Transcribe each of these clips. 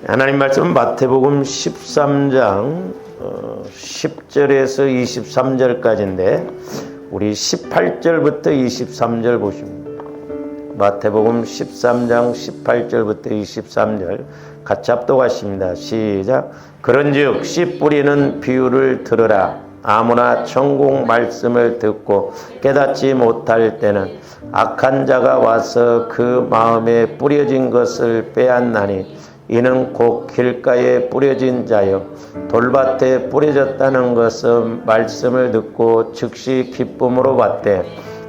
하나님 말씀은 마태복음 13장 10절에서 23절까지인데 우리 18절부터 23절 보십니다. 마태복음 13장 18절부터 23절 같이 합독하십니다. 시작. 그런즉 씨 뿌리는 비유를 들으라. 아무나 천국 말씀을 듣고 깨닫지 못할 때는 악한 자가 와서 그 마음에 뿌려진 것을 빼앗나니 이는 곧 길가에 뿌려진 자요 돌밭에 뿌려졌다는 것은 말씀을 듣고 즉시 기쁨으로 받되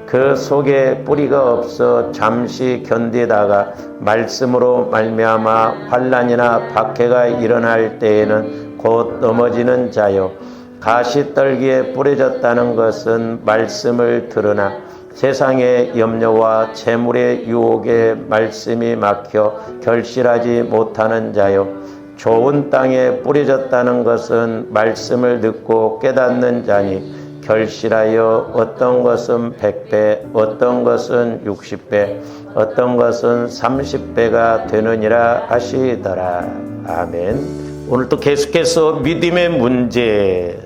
그 속에 뿌리가 없어 잠시 견디다가 말씀으로 말미암아 환난이나 박해가 일어날 때에는 곧 넘어지는 자요 가시떨기에 뿌려졌다는 것은 말씀을 들으나 세상의 염려와 재물의 유혹에 말씀이 막혀 결실하지 못하는 자요 좋은 땅에 뿌려졌다는 것은 말씀을 듣고 깨닫는 자니 결실하여 어떤 것은 100배 어떤 것은 60배 어떤 것은 30배가 되느니라 하시더라. 아멘. 오늘 또 계속해서 믿음의 문제,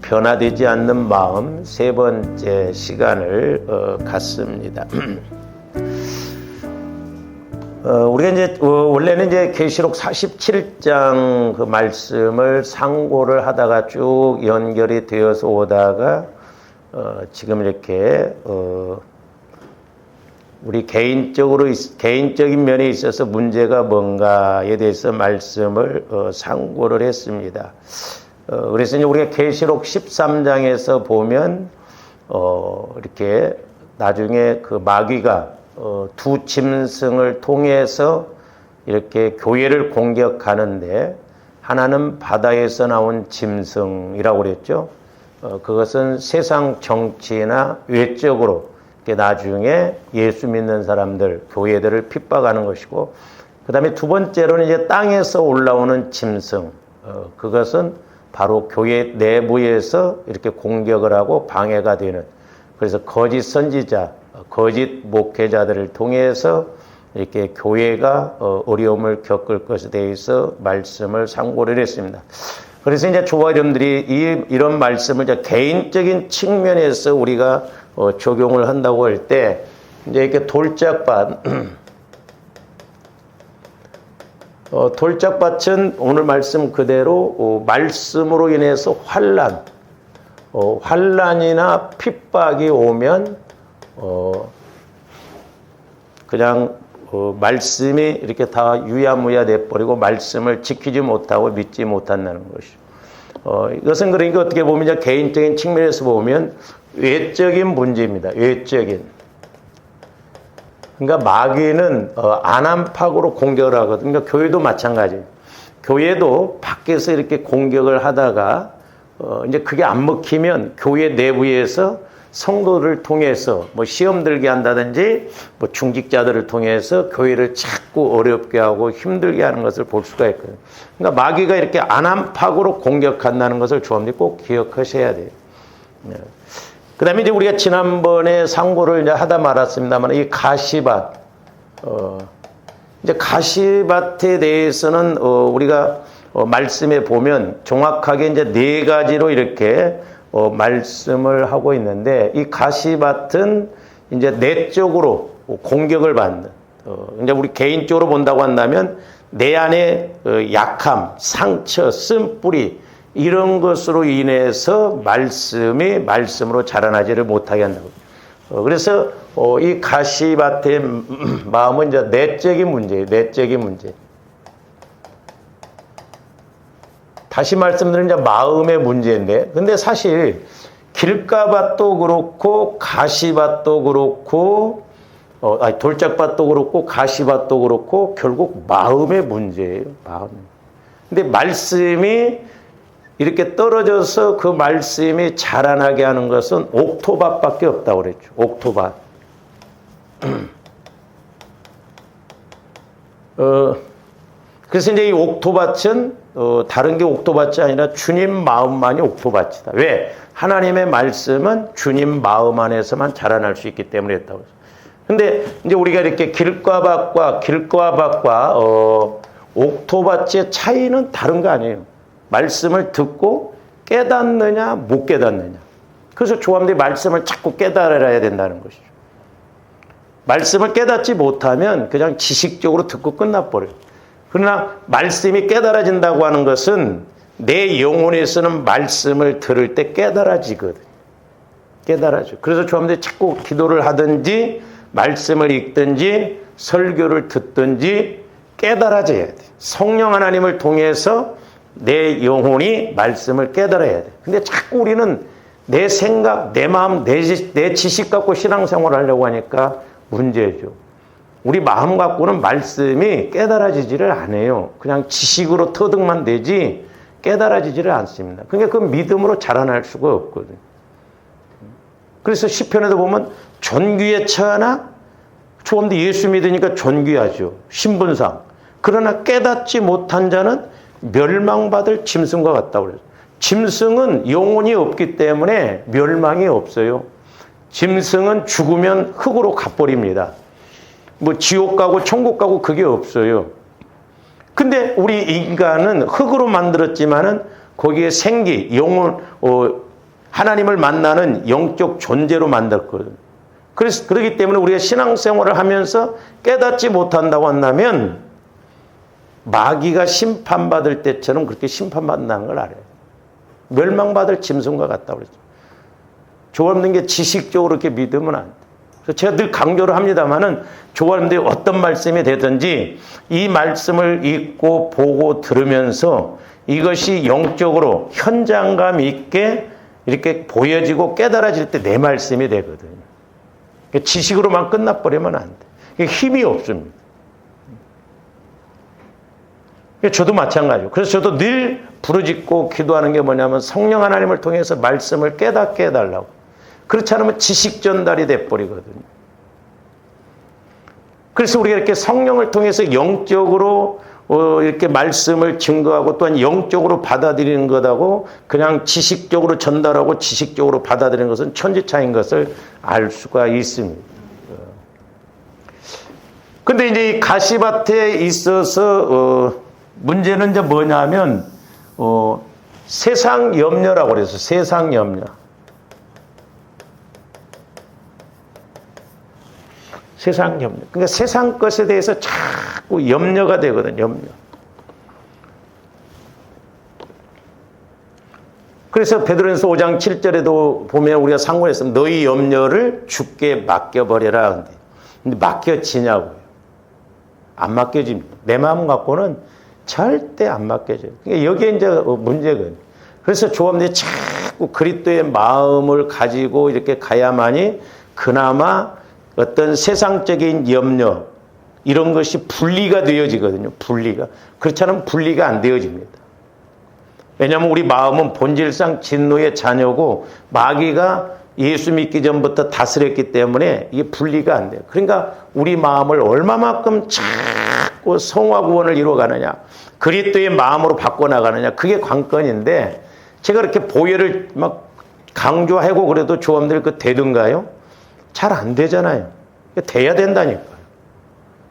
변화되지 않는 마음 세 번째 시간을 갖습니다. 우리가 이제 원래는 이제 계시록 47장 그 말씀을 상고를 하다가 쭉 연결이 되어서 오다가 지금 이렇게 우리 개인적인 면에 있어서 문제가 뭔가에 대해서 말씀을 상고를 했습니다. 그래서 이제 우리가 계시록 13장에서 보면 이렇게 나중에 그 마귀가 두 짐승을 통해서 이렇게 교회를 공격하는데 하나는 바다에서 나온 짐승이라고 그랬죠. 그것은 세상 정치나 외적으로 이렇게 나중에 예수 믿는 사람들, 교회들을 핍박하는 것이고, 그 다음에 두 번째로는 이제 땅에서 올라오는 짐승, 그것은 바로 교회 내부에서 이렇게 공격을 하고 방해가 되는, 그래서 거짓 선지자, 거짓 목회자들을 통해서 이렇게 교회가 어려움을 겪을 것에 대해서 말씀을 상고를 했습니다. 그래서 이제 조화 여러분들이 이런 말씀을 이제 개인적인 측면에서 우리가 적용을 한다고 할 때 이제 이렇게 돌짝밭은 오늘 말씀 그대로 말씀으로 인해서 환난이나 핍박이 오면 그냥 말씀이 이렇게 다 유야무야 돼버리고 말씀을 지키지 못하고 믿지 못한다는 것이죠. 이것은 그러니까 어떻게 보면 이제 개인적인 측면에서 보면 외적인 문제입니다. 외적인. 그러니까 마귀는 안암팍으로 공격을 하거든요. 그러니까 교회도 마찬가지예요. 교회도 밖에서 이렇게 공격을 하다가 이제 그게 안 먹히면 교회 내부에서 성도를 통해서 뭐 시험 들게 한다든지 뭐 중직자들을 통해서 교회를 자꾸 어렵게 하고 힘들게 하는 것을 볼 수가 있거든요. 그러니까 마귀가 이렇게 안암팍으로 공격한다는 것을 주님들이 꼭 기억하셔야 돼요. 그 다음에 이제 우리가 지난번에 상고를 이제 하다 말았습니다만, 이 가시밭, 이제 가시밭에 대해서는, 우리가, 말씀에 보면 정확하게 이제 네 가지로 이렇게, 말씀을 하고 있는데, 이 가시밭은 이제 내적으로 공격을 받는, 이제 우리 개인적으로 본다고 한다면, 내 안에 약함, 상처, 쓴뿌리, 이런 것으로 인해서 말씀이 말씀으로 자라나지를 못하게 한다고. 그래서 이 가시밭의 마음은 이제 내적인 문제예요. 내적인 문제. 다시 말씀드리면 이제 마음의 문제인데, 근데 사실 길가밭도 그렇고 가시밭도 그렇고 돌짝밭도 그렇고 가시밭도 그렇고 결국 마음의 문제예요. 마음. 근데 말씀이 이렇게 떨어져서 그 말씀이 자라나게 하는 것은 옥토밭밖에 없다고 그랬죠. 옥토밭. 그래서 이제 이 옥토밭은 다른 게 옥토밭이 아니라 주님 마음만이 옥토밭이다. 왜? 하나님의 말씀은 주님 마음 안에서만 자라날 수 있기 때문에 했다고. 근데 이제 우리가 이렇게 길과 밭과 옥토바치의 차이는 다른 거 아니에요. 말씀을 듣고 깨닫느냐 못 깨닫느냐. 그래서 조합들이 말씀을 자꾸 깨달아야 된다는 것이죠. 말씀을 깨닫지 못하면 그냥 지식적으로 듣고 끝나버려요. 그러나 말씀이 깨달아진다고 하는 것은 내 영혼에서는 말씀을 들을 때 깨달아지거든요. 깨달아져. 그래서 조합들이 자꾸 기도를 하든지 말씀을 읽든지 설교를 듣든지 깨달아져야 돼. 성령 하나님을 통해서 내 영혼이 말씀을 깨달아야 돼. 근데 자꾸 우리는 내 생각, 내 마음, 내 지식 갖고 신앙생활을 하려고 하니까 문제죠. 우리 마음 갖고는 말씀이 깨달아지지를 않아요. 그냥 지식으로 터득만 되지 깨달아지지를 않습니다. 그러니까 그 믿음으로 자라날 수가 없거든요. 그래서 시편에도 보면 존귀에 처하나 좋은데 예수 믿으니까 존귀하죠. 신분상. 그러나 깨닫지 못한 자는 멸망받을 짐승과 같다고 그래요. 짐승은 영혼이 없기 때문에 멸망이 없어요. 짐승은 죽으면 흙으로 가버립니다. 뭐 지옥 가고 천국 가고 그게 없어요. 근데 우리 인간은 흙으로 만들었지만은 거기에 생기, 영혼, 하나님을 만나는 영적 존재로 만들었거든요. 그래서 그렇기 때문에 우리가 신앙생활을 하면서 깨닫지 못한다고 한다면 마귀가 심판받을 때처럼 그렇게 심판받는다는 걸 알아요. 멸망받을 짐승과 같다고 그랬죠. 조합는 게 지식적으로 이렇게 믿으면 안 돼. 그래서 제가 늘 강조를 합니다만은 조합님들이 어떤 말씀이 되든지 이 말씀을 읽고 보고 들으면서 이것이 영적으로 현장감 있게 이렇게 보여지고 깨달아질 때 내 말씀이 되거든요. 지식으로만 끝나버리면 안 돼. 힘이 없습니다. 저도 마찬가지고. 그래서 저도 늘 부르짖고 기도하는 게 뭐냐면 성령 하나님을 통해서 말씀을 깨닫게 해달라고. 그렇지 않으면 지식 전달이 돼버리거든요. 그래서 우리가 이렇게 성령을 통해서 영적으로 이렇게 말씀을 증거하고 또한 영적으로 받아들이는 것하고 그냥 지식적으로 전달하고 지식적으로 받아들이는 것은 천지차이인 것을 알 수가 있습니다. 근데 이제 이 가시밭에 있어서 문제는 이제 뭐냐면 세상 염려라고 그래서 세상 염려. 세상 염려. 그러니까 세상 것에 대해서 자꾸 염려가 되거든요. 염려. 그래서 베드로전서 5장 7절에도 보면 우리가 상고했으면 너희 염려를 주께 맡겨버려라. 근데 맡겨지냐고요. 안 맡겨집니다. 내 마음 갖고는 절대 안 맡겨져요. 그러니까 여기에 이제 문제거든요. 그래서 조합들이 자꾸 그리스도의 마음을 가지고 이렇게 가야만이 그나마 어떤 세상적인 염려 이런 것이 분리가 되어지거든요. 분리가. 그렇지 않으면 분리가 안 되어집니다. 왜냐하면 우리 마음은 본질상 진노의 자녀고 마귀가 예수 믿기 전부터 다스렸기 때문에 이게 분리가 안 돼요. 그러니까 우리 마음을 얼마만큼 자꾸 성화 구원을 이루어가느냐 그리스도의 마음으로 바꿔나가느냐 그게 관건인데 제가 이렇게 보혈을 막 강조하고 그래도 조합들 그 되든가요? 잘 안 되잖아요. 돼야 된다니까요.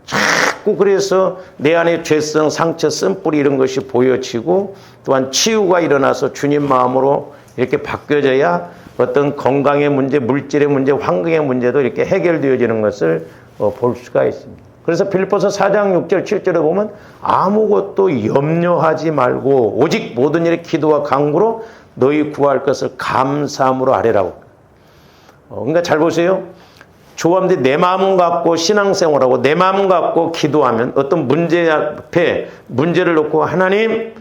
자꾸 그래서 내 안에 죄성, 상처, 쓴뿌리 이런 것이 보여지고 또한 치유가 일어나서 주님 마음으로 이렇게 바뀌어져야 어떤 건강의 문제, 물질의 문제, 환경의 문제도 이렇게 해결되어지는 것을 볼 수가 있습니다. 그래서 빌립보서 4장 6절, 7절에 보면 아무것도 염려하지 말고 오직 모든 일에 기도와 간구로 너희 구할 것을 감사함으로 아뢰라고. 그러니까 잘 보세요. 조합들이 내 마음 갖고 신앙생활하고 내 마음 갖고 기도하면 어떤 문제 앞에 문제를 놓고 하나님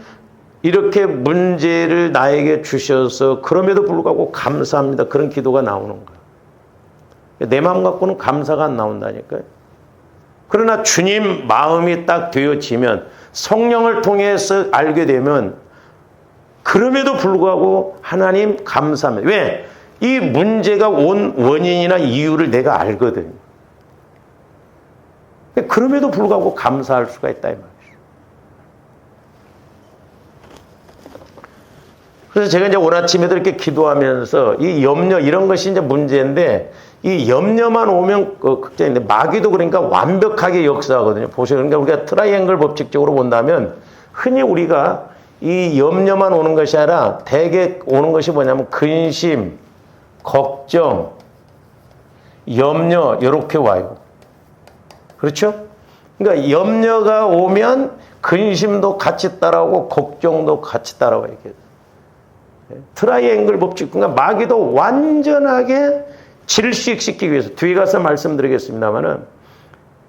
이렇게 문제를 나에게 주셔서 그럼에도 불구하고 감사합니다. 그런 기도가 나오는 거예요. 내 마음 갖고는 감사가 안 나온다니까요. 그러나 주님 마음이 딱 되어지면 성령을 통해서 알게 되면 그럼에도 불구하고 하나님 감사합니다. 왜? 이 문제가 온 원인이나 이유를 내가 알거든요. 그럼에도 불구하고 감사할 수가 있다 이 말이죠. 그래서 제가 이제 오늘 아침에도 이렇게 기도하면서 이 염려 이런 것이 이제 문제인데 이 염려만 오면 극장인데 마귀도 그러니까 완벽하게 역사하거든요. 보세요. 그러니까 우리가 트라이앵글 법칙적으로 본다면 흔히 우리가 이 염려만 오는 것이 아니라 대개 오는 것이 뭐냐면 근심, 걱정, 염려 이렇게 와요. 그렇죠? 그러니까 염려가 오면 근심도 같이 따라오고 걱정도 같이 따라와요. 이게. 트라이앵글 법칙, 그러니까 마귀도 완전하게 질식시키기 위해서 뒤에 가서 말씀드리겠습니다만은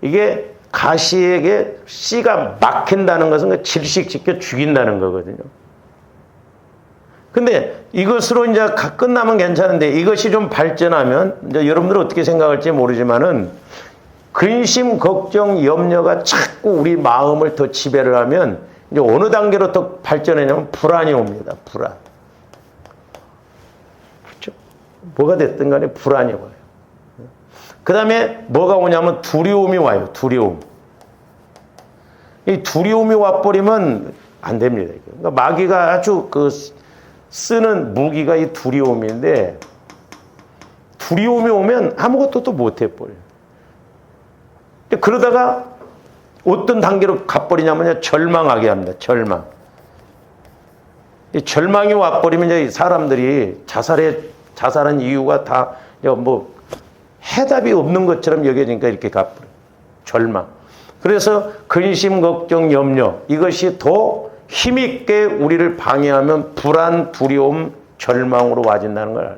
이게 가시에게 씨가 막힌다는 것은 질식시켜 죽인다는 거거든요. 근데 이것으로 이제 끝나면 괜찮은데 이것이 좀 발전하면 이제 여러분들은 어떻게 생각할지 모르지만은 근심, 걱정, 염려가 자꾸 우리 마음을 더 지배를 하면 이제 어느 단계로 더 발전하냐면 불안이 옵니다. 불안. 그렇죠? 뭐가 됐든 간에 불안이 와요. 그 다음에 뭐가 오냐면 두려움이 와요. 두려움. 이 두려움이 와버리면 안 됩니다. 그러니까 마귀가 아주 쓰는 무기가 이 두려움인데 두려움이 오면 아무것도 또 못 해버려요. 그러다가 어떤 단계로 가버리냐면 절망하게 합니다. 절망. 이 절망이 와버리면 이제 사람들이 자살한 이유가 다 뭐 해답이 없는 것처럼 여겨지니까 이렇게 가버려요. 절망. 그래서 근심, 걱정, 염려 이것이 더 힘있게 우리를 방해하면 불안, 두려움, 절망으로 와진다는 걸 알아요.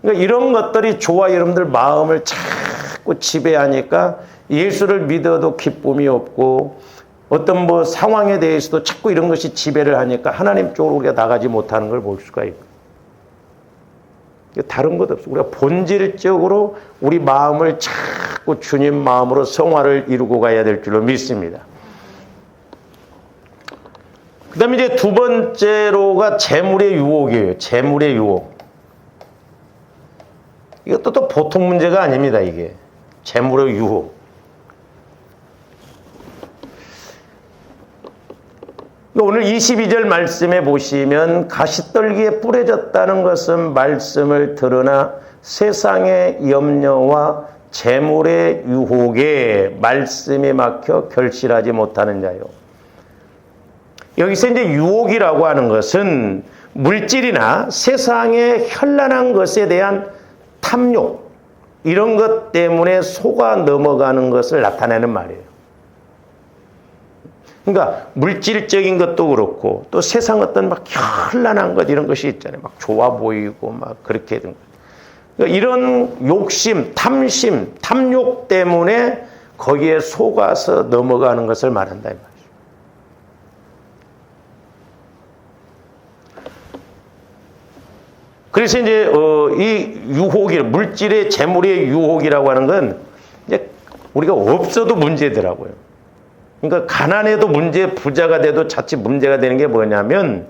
그러니까 이런 것들이 저와 여러분들 마음을 자꾸 지배하니까 예수를 믿어도 기쁨이 없고 어떤 뭐 상황에 대해서도 자꾸 이런 것이 지배를 하니까 하나님 쪽으로 우리가 나가지 못하는 걸 볼 수가 있고 다른 것 없어. 우리가 본질적으로 우리 마음을 자꾸 주님 마음으로 성화를 이루고 가야 될 줄로 믿습니다. 그 다음에 이제 두 번째로가 재물의 유혹이에요. 재물의 유혹. 이것도 또 보통 문제가 아닙니다, 이게. 재물의 유혹. 오늘 22절 말씀에 보시면 가시떨기에 뿌려졌다는 것은 말씀을 들으나 세상의 염려와 재물의 유혹에 말씀에 막혀 결실하지 못하는 자요. 여기서 이제 유혹이라고 하는 것은 물질이나 세상의 현란한 것에 대한 탐욕 이런 것 때문에 속아 넘어가는 것을 나타내는 말이에요. 그러니까 물질적인 것도 그렇고 또 세상 어떤 막 현란한 것 이런 것이 있잖아요. 막 좋아 보이고 막 그렇게 된 것. 그러니까 이런 욕심, 탐심, 탐욕 때문에 거기에 속아서 넘어가는 것을 말한다 이 말이죠. 그래서 이제 이 유혹이 물질의 재물의 유혹이라고 하는 건 이제 우리가 없어도 문제더라고요. 그러니까 가난해도 문제, 부자가 돼도 자칫 문제가 되는 게 뭐냐면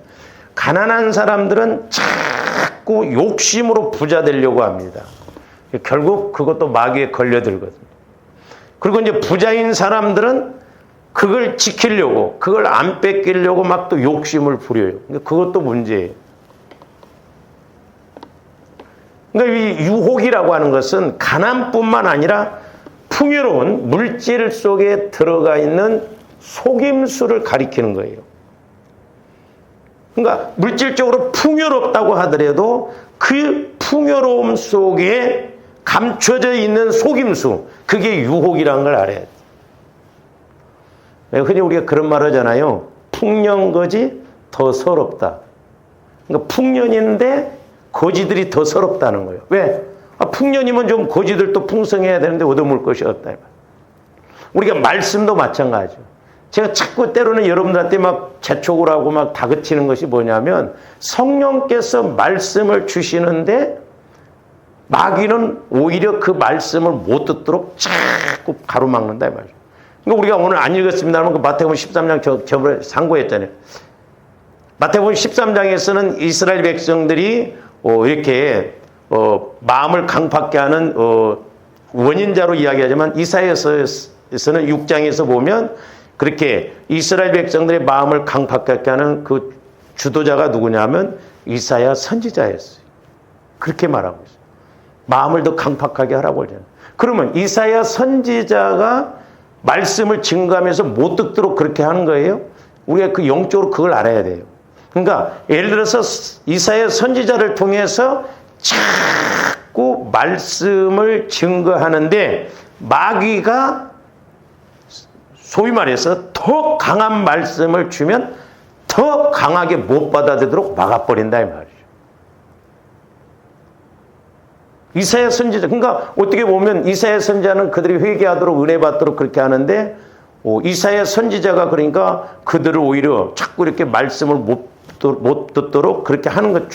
가난한 사람들은 자꾸 욕심으로 부자 되려고 합니다. 결국 그것도 마귀에 걸려들거든요. 그리고 이제 부자인 사람들은 그걸 지키려고, 그걸 안 뺏기려고 막 또 욕심을 부려요. 그것도 문제예요. 그러니까 이 유혹이라고 하는 것은 가난뿐만 아니라 풍요로운 물질 속에 들어가 있는 속임수를 가리키는 거예요. 그러니까 물질적으로 풍요롭다고 하더라도 그 풍요로움 속에 감춰져 있는 속임수, 그게 유혹이라는 걸 알아야 돼요. 흔히 우리가 그런 말 하잖아요. 풍년거지 더 서럽다. 그러니까 풍년인데 거지들이 더 서럽다는 거예요. 왜? 풍년이면 좀 거지들도 풍성해야 되는데 얻어물 것이 없다. 우리가 말씀도 마찬가지죠. 제가 자꾸 때로는 여러분들한테 막 재촉을 하고 막 다그치는 것이 뭐냐면 성령께서 말씀을 주시는데 마귀는 오히려 그 말씀을 못 듣도록 자꾸 가로막는다 이 말이죠. 그러니까 우리가 오늘 안 읽었습니다만 그 마태복음 13장 저번에 상고했잖아요. 마태복음 13장에서는 이스라엘 백성들이 이렇게 마음을 강팍게 하는 원인자로 이야기하지만 이사야서에서는 6장에서 보면 그렇게 이스라엘 백성들의 마음을 강팍하게 하는 그 주도자가 누구냐면 이사야 선지자였어요. 그렇게 말하고 있어요. 마음을 더 강팍하게 하라고 그러잖아요. 그러면 이사야 선지자가 말씀을 증거하면서 못 듣도록 그렇게 하는 거예요? 우리가 그 영적으로 그걸 알아야 돼요. 그러니까 예를 들어서 이사야 선지자를 통해서 자꾸 말씀을 증거하는데 마귀가 소위 말해서 더 강한 말씀을 주면 더 강하게 못 받아들이도록 막아버린다 이 말이죠. 이사야 선지자, 그러니까 어떻게 보면 이사야 선지자는 그들이 회개하도록 은혜 받도록 그렇게 하는데 이사야 선지자가 그러니까 그들을 오히려 자꾸 이렇게 말씀을 못 듣도록 그렇게 하는 것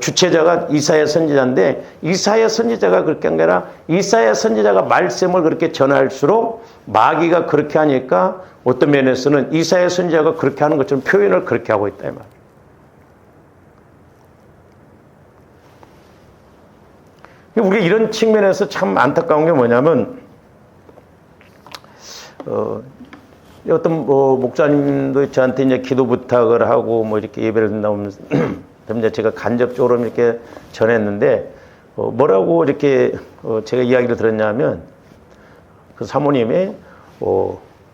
주체자가 이사야 선지자인데, 이사야 선지자가 그렇게 한 게 아니라 이사야 선지자가 말씀을 그렇게 전할수록 마귀가 그렇게 하니까 어떤 면에서는 이사야 선지자가 그렇게 하는 것처럼 표현을 그렇게 하고 있다 이 말이에요. 우리가 이런 측면에서 참 안타까운 게 뭐냐면 어떤 목사님도 저한테 이제 기도 부탁을 하고 뭐 이렇게 예배를 드린다면서 제가 간접적으로 이렇게 전했는데 뭐라고 이렇게 제가 이야기를 들었냐면 그 사모님이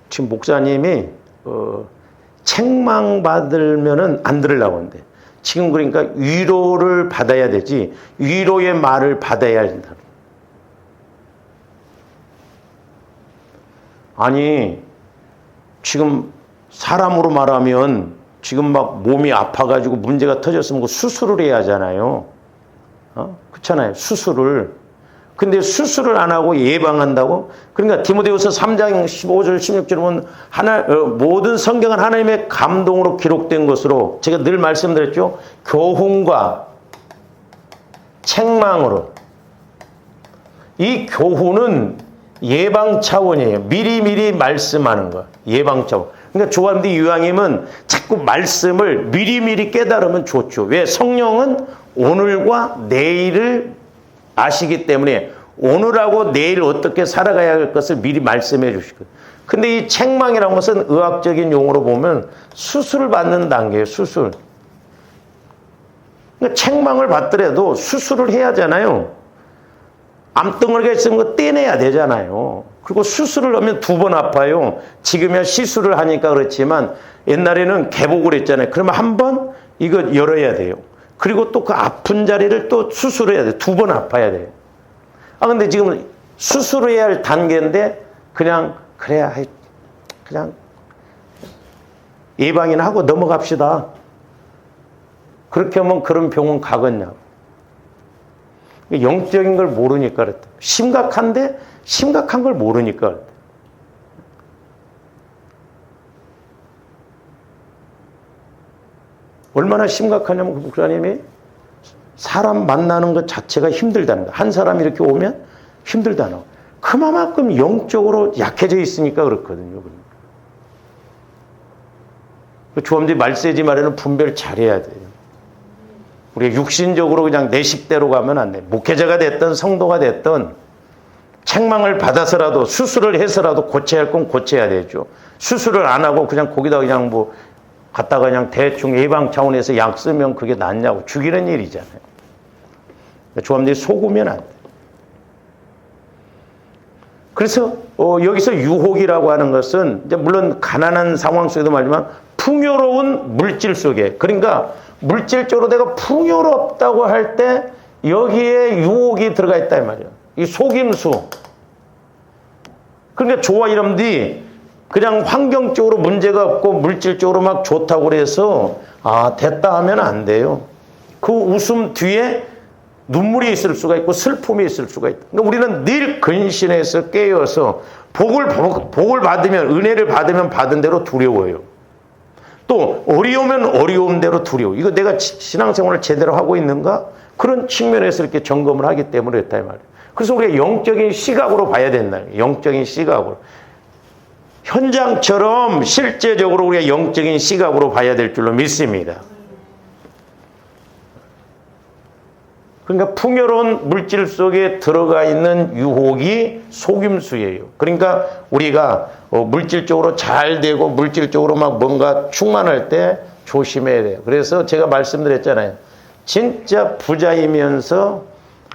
지금 목사님이 책망받으면은 안 들으려고 하는데 지금 그러니까 위로를 받아야 되지 위로의 말을 받아야 된다. 아니 지금 사람으로 말하면 지금 막 몸이 아파가지고 문제가 터졌으면 그 수술을 해야 하잖아요. 그렇잖아요. 수술을. 근데 수술을 안 하고 예방한다고? 그러니까 디모데후서 3장 15절 16절 보면 모든 성경은 하나님의 감동으로 기록된 것으로 제가 늘 말씀드렸죠. 교훈과 책망으로. 이 교훈은 예방 차원이에요. 미리미리 말씀하는 거. 예방 차원. 그러니까 조한디 유황님은 자꾸 말씀을 미리미리 깨달으면 좋죠. 왜? 성령은 오늘과 내일을 아시기 때문에 오늘하고 내일 어떻게 살아가야 할 것을 미리 말씀해 주시거든요. 근데 이 책망이라는 것은 의학적인 용어로 보면 수술을 받는 단계예요. 수술. 그러니까 책망을 받더라도 수술을 해야 하잖아요. 암덩어리가 있으면 거 떼내야 되잖아요. 그리고 수술을 하면 2번 아파요. 지금이야 시술을 하니까 그렇지만 옛날에는 개복을 했잖아요. 그러면 한 번 이거 열어야 돼요. 그리고 또 그 아픈 자리를 또 수술해야 돼요. 2번 아파야 돼요. 근데 지금 수술해야 할 단계인데 그냥 그래야 그냥 예방이나 하고 넘어갑시다. 그렇게 하면 그런 병원 가겠냐고. 영적인 걸 모르니까 그랬다. 심각한데 심각한 걸 모르니까 그랬다. 얼마나 심각하냐면 그 목사님이 사람 만나는 것 자체가 힘들다는 거야. 한 사람이 이렇게 오면 힘들다는 거야. 그만큼 영적으로 약해져 있으니까 그렇거든요. 조금더 말세지 말에는 분별 잘해야 돼요. 우리가 육신적으로 그냥 내 식대로 가면 안 돼. 목회자가 됐든 성도가 됐든 책망을 받아서라도 수술을 해서라도 고쳐야 할 건 고쳐야 되죠. 수술을 안 하고 그냥 거기다 그냥 뭐 갖다가 그냥 대충 예방 차원에서 약 쓰면 그게 낫냐고. 죽이는 일이잖아요. 조합들이 속으면 안 돼. 그래서 여기서 유혹이라고 하는 것은 이제 물론 가난한 상황 속에도 말지만 풍요로운 물질 속에, 그러니까 물질적으로 내가 풍요롭다고 할 때 여기에 유혹이 들어가 있다 이 말이에요. 이 속임수. 그러니까 조화 이름들이 그냥 환경적으로 문제가 없고 물질적으로 막 좋다고 그래서 됐다 하면 안 돼요. 그 웃음 뒤에 눈물이 있을 수가 있고 슬픔이 있을 수가 있다. 그러니까 우리는 늘 근신해서 깨어서 복을 받으면, 은혜를 받으면 받은 대로 두려워요. 또 어려우면 어려운 대로 두려워. 이거 내가 신앙생활을 제대로 하고 있는가? 그런 측면에서 이렇게 점검을 하기 때문에 그랬다 이 말이에요. 그래서 우리가 영적인 시각으로 봐야 된다. 영적인 시각으로. 현장처럼 실제적으로 우리가 영적인 시각으로 봐야 될 줄로 믿습니다. 그러니까 풍요로운 물질 속에 들어가 있는 유혹이 속임수예요. 그러니까 우리가 물질적으로 잘 되고 물질적으로 막 뭔가 충만할 때 조심해야 돼요. 그래서 제가 말씀드렸잖아요. 진짜 부자이면서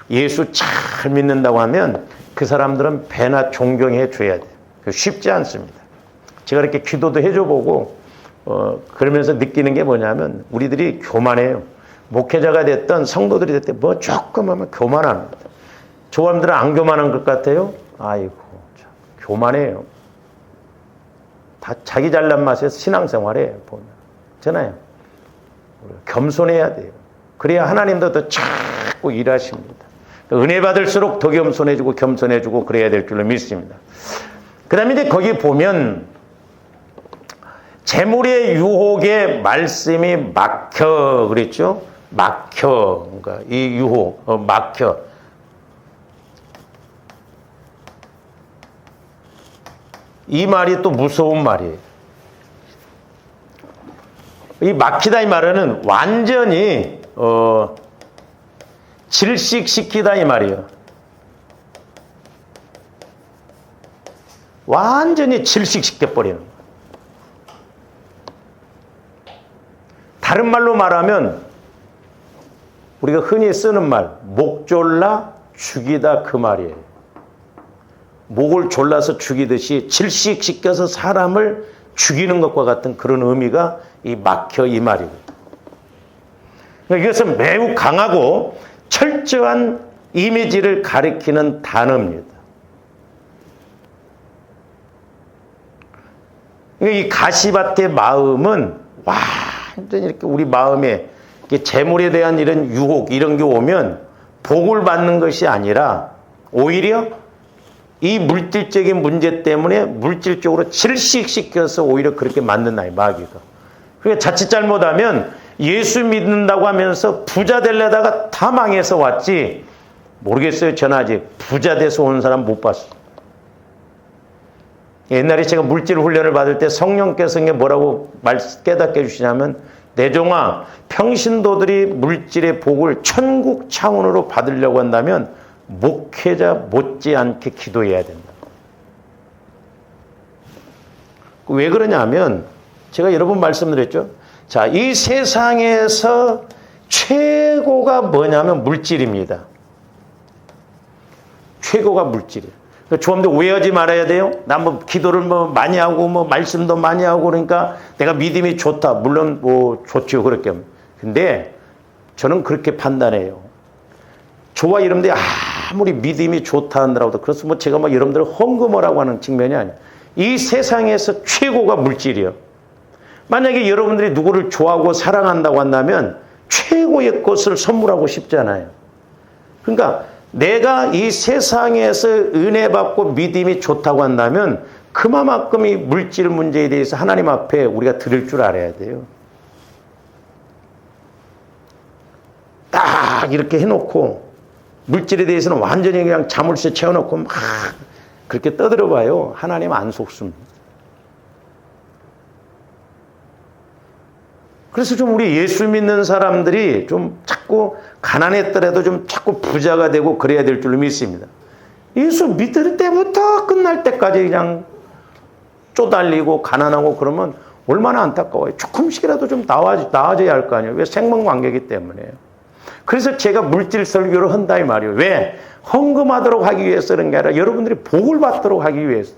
예수 잘 믿는다고 하면 그 사람들은 배나 존경해 줘야 돼요. 쉽지 않습니다. 제가 이렇게 기도도 해줘 보고 그러면서 느끼는 게 뭐냐면 우리들이 교만해요. 목회자가 됐던 성도들이 됐든 뭐 조금 하면 교만합니다. 저 사람들은 안 교만한 것 같아요? 아이고 참, 교만해요. 다 자기 잘난 맛에 신앙생활해요. 보면 잖아요. 겸손해야 돼요. 그래야 하나님도 더 자꾸 일하십니다. 은혜 받을수록 더 겸손해지고 겸손해지고 그래야 될 줄로 믿습니다. 그 다음에 이제 거기 보면 재물의 유혹에 말씀이 막혀 그랬죠? 막혀. 그러니까 이 유혹, 막혀. 이 말이 또 무서운 말이에요. 이 막히다 이 말은 완전히 질식시키다 이 말이에요. 완전히 질식시켜버리는 거예요. 다른 말로 말하면 우리가 흔히 쓰는 말 목 졸라 죽이다 그 말이에요. 목을 졸라서 죽이듯이 질식시켜서 사람을 죽이는 것과 같은 그런 의미가 이 막혀 이 말이고. 이것은 매우 강하고 철저한 이미지를 가리키는 단어입니다. 이 가시밭의 마음은 완전히 이렇게 우리 마음에 재물에 대한 이런 유혹 이런 게 오면 복을 받는 것이 아니라 오히려 이 물질적인 문제 때문에 물질적으로 질식시켜서 오히려 그렇게 만든다, 마귀가. 그러니까 자칫 잘못하면 예수 믿는다고 하면서 부자 되려다가 다 망해서 왔지. 모르겠어요. 저는 아직 부자 돼서 온 사람 못 봤어요. 옛날에 제가 물질 훈련을 받을 때 성령께서 뭐라고 깨닫게 해주시냐면 내 종아, 평신도들이 물질의 복을 천국 차원으로 받으려고 한다면 목회자 못지않게 기도해야 된다. 왜 그러냐면 제가 여러 번 말씀드렸죠. 자, 이 세상에서 최고가 뭐냐면 물질입니다. 최고가 물질이에요. 조금도 오해하지 말아야 돼요. 나 뭐 기도를 뭐 많이 하고 뭐 말씀도 많이 하고 그러니까 내가 믿음이 좋다. 물론 뭐 좋죠. 그렇게. 근데 저는 그렇게 판단해요. 저와 여러분들이 아무리 믿음이 좋다 한다라고도 그래서 뭐 제가 막 여러분들을 헌금하라고 하는 측면이 아니에요. 이 세상에서 최고가 물질이에요. 만약에 여러분들이 누구를 좋아하고 사랑한다고 한다면 최고의 것을 선물하고 싶잖아요. 그러니까 내가 이 세상에서 은혜 받고 믿음이 좋다고 한다면 그만큼 이 물질 문제에 대해서 하나님 앞에 우리가 드릴 줄 알아야 돼요. 딱 이렇게 해놓고 물질에 대해서는 완전히 그냥 자물쇠 채워놓고 막 그렇게 떠들어봐요. 하나님 안 속습니다. 그래서 좀 우리 예수 믿는 사람들이 좀 자꾸 가난했더라도 좀 자꾸 부자가 되고 그래야 될 줄로 믿습니다. 예수 믿을 때부터 끝날 때까지 그냥 쪼달리고 가난하고 그러면 얼마나 안타까워요. 조금씩이라도 좀 나아져야 할 거 아니에요. 왜? 생명관계이기 때문에요. 그래서 제가 물질 설교를 한다 이 말이에요. 왜? 헌금하도록 하기 위해서 그런 게 아니라 여러분들이 복을 받도록 하기 위해서.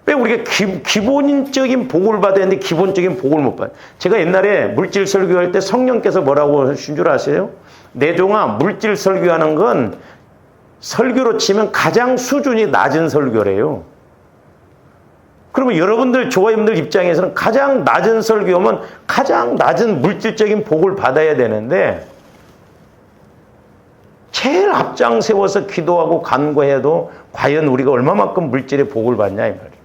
왜 우리가 기본적인 복을 받아야 하는데 기본적인 복을 못 받아요. 제가 옛날에 물질 설교할 때 성령께서 뭐라고 하신 줄 아세요? 내 종아, 물질 설교하는 건 설교로 치면 가장 수준이 낮은 설교래요. 그러면 여러분들, 조화님들 입장에서는 가장 낮은 설교면 가장 낮은 물질적인 복을 받아야 되는데 제일 앞장 세워서 기도하고 간구해도 과연 우리가 얼마만큼 물질의 복을 받냐 이 말이에요.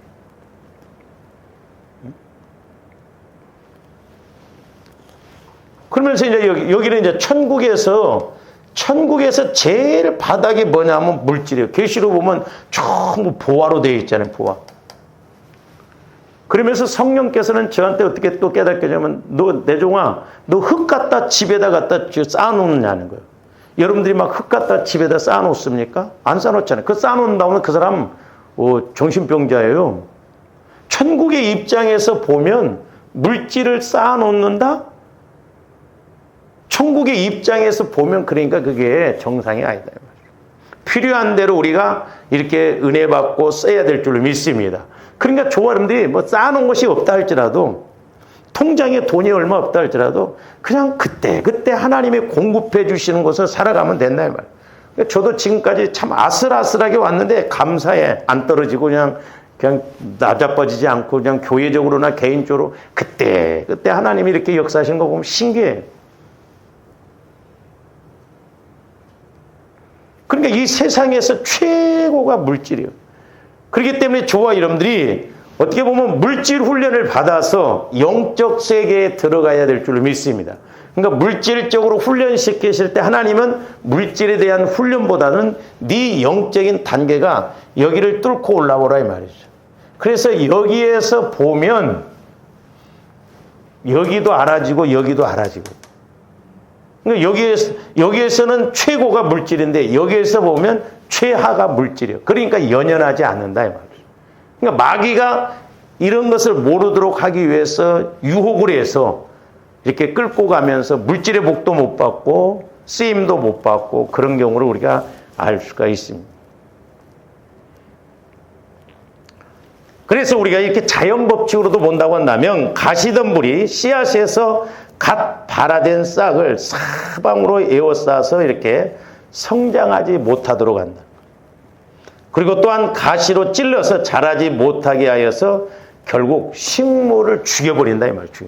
그러면서 이제 여기는 이제 천국에서 제일 바닥이 뭐냐면 물질이에요. 계시로 보면 전부 보화로 되어 있잖아요. 보화. 그러면서 성령께서는 저한테 어떻게 또 깨닫게 하냐면 너 내 종아, 너 흙 갖다 집에다 갖다 쌓아놓느냐는 거예요. 여러분들이 막 흙 갖다 집에다 쌓아놓습니까? 안 쌓아놓잖아요. 그 쌓아놓는다면 그 사람 정신병자예요. 천국의 입장에서 보면 물질을 쌓아놓는다? 천국의 입장에서 보면 그러니까 그게 정상이 아니다. 필요한 대로 우리가 이렇게 은혜 받고 써야 될 줄로 믿습니다. 그러니까 조화름들이 뭐 쌓아놓은 것이 없다 할지라도, 통장에 돈이 얼마 없다 할지라도 그냥 그때 하나님이 공급해 주시는 것을 살아가면 된다 이 말이에요. 저도 지금까지 참 아슬아슬하게 왔는데 감사해. 안 떨어지고 그냥 나자빠지지 않고 그냥 교회적으로나 개인적으로 그때 하나님이 이렇게 역사하시는 거 보면 신기해요. 그러니까 이 세상에서 최고가 물질이에요. 그렇기 때문에 저와 여러분들이 어떻게 보면 물질 훈련을 받아서 영적 세계에 들어가야 될 줄로 믿습니다. 그러니까 물질적으로 훈련시키실 때 하나님은 물질에 대한 훈련보다는 네 영적인 단계가 여기를 뚫고 올라오라 이 말이죠. 그래서 여기에서 보면 여기도 알아지고 여기도 알아지고. 그러니까 여기에서는 최고가 물질인데 여기에서 보면 최하가 물질이에요. 그러니까 연연하지 않는다 이 말이죠. 그러니까 마귀가 이런 것을 모르도록 하기 위해서 유혹을 해서 이렇게 끌고 가면서 물질의 복도 못 받고 쓰임도 못 받고 그런 경우를 우리가 알 수가 있습니다. 그래서 우리가 이렇게 자연법칙으로도 본다고 한다면 가시덤불이 씨앗에서 갓 발아된 싹을 사방으로 에워싸서 이렇게 성장하지 못하도록 한다. 그리고 또한 가시로 찔러서 자라지 못하게 하여서 결국 식물을 죽여버린다 이 말이죠.